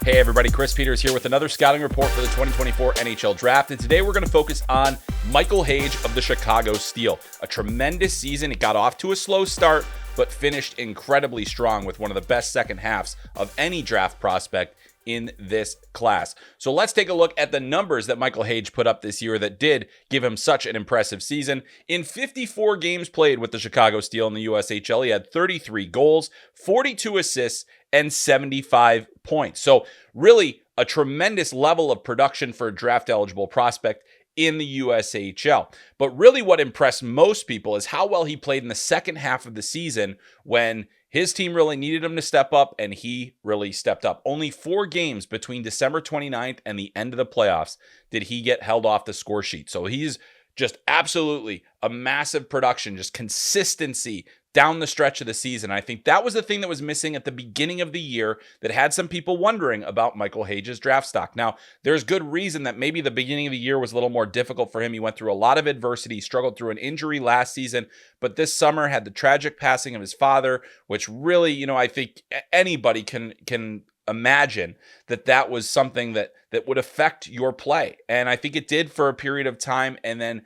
Hey everybody, Chris Peters here with another scouting report for the 2024 NHL Draft, and today we're going to focus on Michael Hage of the Chicago Steel. A tremendous season. It got off to a slow start, but finished incredibly strong with one of the best second halves of any draft prospect in this class. So let's take a look at the numbers that Michael Hage put up this year that did give him such an impressive season. In 54 games played with the Chicago Steel in the USHL, he had 33 goals, 42 assists, and 75 points. So really a tremendous level of production for a draft-eligible prospect in the USHL. But really what impressed most people is how well he played in the second half of the season when his team really needed him to step up, and he really stepped up. Only 4 games between December 29th and the end of the playoffs did he get held off the score sheet. So he's just absolutely a massive production, just consistency down the stretch of the season. I think that was the thing that was missing at the beginning of the year that had some people wondering about Michael Hage's draft stock. Now, there's good reason that maybe the beginning of the year was a little more difficult for him. He went through a lot of adversity, struggled through an injury last season, but this summer had the tragic passing of his father, which really, I think anybody can imagine that was something that would affect your play. And I think it did for a period of time. And then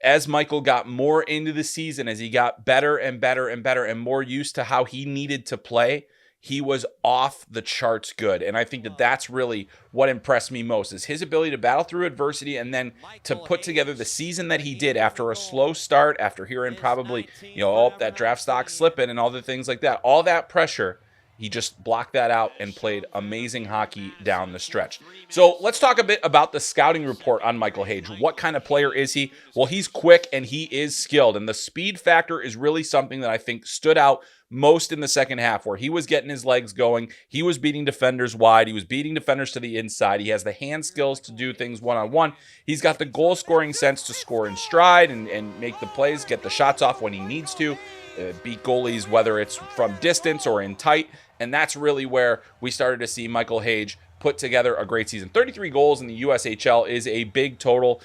as Michael got more into the season, as he got better and better and better and more used to how he needed to play, he was off the charts good. And I think that's really what impressed me most, is his ability to battle through adversity and then to put together the season that he did after a slow start, after hearing probably, that draft stock slipping and all the things like that. All that pressure, he just blocked that out and played amazing hockey down the stretch. So let's talk a bit about the scouting report on Michael Hage. What kind of player is he? Well, he's quick and he is skilled. And the speed factor is really something that I think stood out most in the second half, where he was getting his legs going. He was beating defenders wide. He was beating defenders to the inside. He has the hand skills to do things one-on-one. He's got the goal-scoring sense to score in stride and make the plays, get the shots off when he needs to, beat goalies, whether it's from distance or in tight. And that's really where we started to see Michael Hage put together a great season. 33 goals in the USHL is a big total.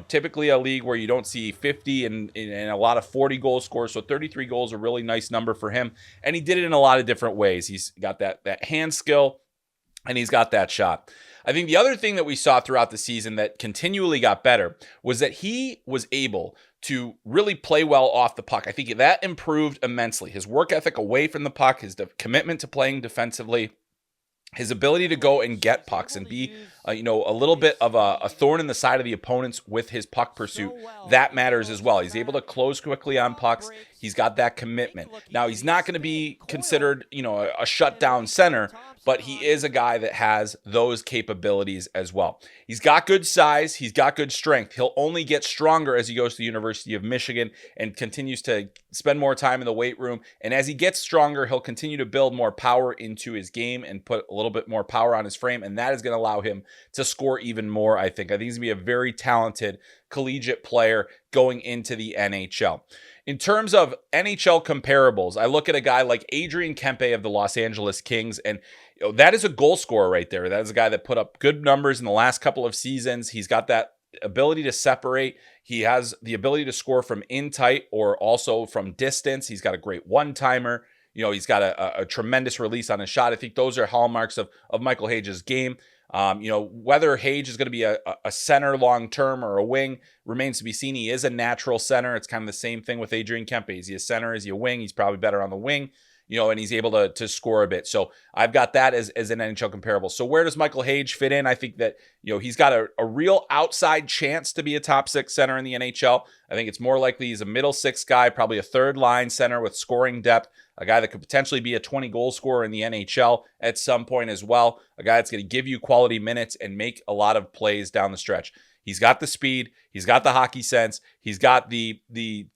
Typically a league where you don't see 50 and a lot of 40 goal scores. So 33 goals, a really nice number for him. And he did it in a lot of different ways. He's got that hand skill and he's got that shot. I think the other thing that we saw throughout the season that continually got better was that he was able to really play well off the puck. I think that improved immensely. His work ethic away from the puck, his commitment to playing defensively, his ability to go and get pucks and be, a little bit of a thorn in the side of the opponents with his puck pursuit, that matters as well. He's able to close quickly on pucks. He's got that commitment. Now, he's not going to be considered, a shutdown center, but he is a guy that has those capabilities as well. He's got good size. He's got good strength. He'll only get stronger as he goes to the University of Michigan and continues to spend more time in the weight room. And as he gets stronger, he'll continue to build more power into his game and put a little bit more power on his frame. And that is going to allow him to score even more, I think. I think he's going to be a very talented collegiate player going into the NHL. In terms of NHL comparables, I look at a guy like Adrian Kempe of the Los Angeles Kings, and that is a goal scorer right there. That is a guy that put up good numbers in the last couple of seasons. He's got that ability to separate. He has the ability to score from in tight or also from distance. He's got a great one-timer. He's got a tremendous release on his shot. I think those are hallmarks of Michael Hage's game. Whether Hage is going to be a center long-term or a wing remains to be seen. He is a natural center. It's kind of the same thing with Adrian Kempe. Is he a center? Is he a wing? He's probably better on the wing, and he's able to score a bit. So I've got that as an NHL comparable. So where does Michael Hage fit in? I think that, he's got a real outside chance to be a top 6 center in the NHL. I think it's more likely he's a middle 6 guy, probably a third line center with scoring depth, a guy that could potentially be a 20 goal scorer in the NHL at some point as well, a guy that's going to give you quality minutes and make a lot of plays down the stretch. He's got the speed, he's got the hockey sense, he's got the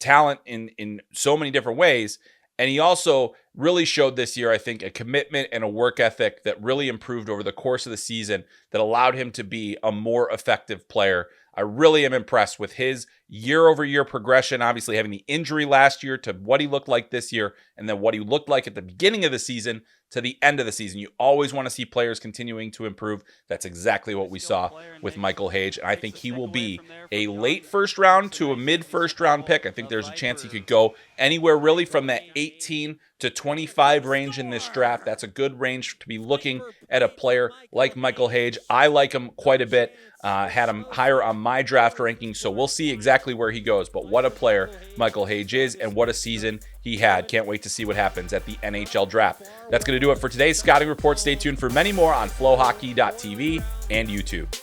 talent in so many different ways. And he also really showed this year, I think, a commitment and a work ethic that really improved over the course of the season that allowed him to be a more effective player. I really am impressed with his year-over-year progression, obviously having the injury last year to what he looked like this year, and then what he looked like at the beginning of the season to the end of the season. You always want to see players continuing to improve. That's exactly what we saw with Michael Hage. And I think he will be a late first round to a mid first round pick. I think there's a chance he could go anywhere really from that 18 to 25 range in this draft. That's a good range to be looking at a player like Michael Hage. I like him quite a bit. Had him higher on my draft ranking, so we'll see exactly where he goes. But what a player Michael Hage is, and what a season he had. Can't wait to see what happens at the NHL Draft. That's going to do it for today's scouting report. Stay tuned for many more on FloHockey.tv and YouTube.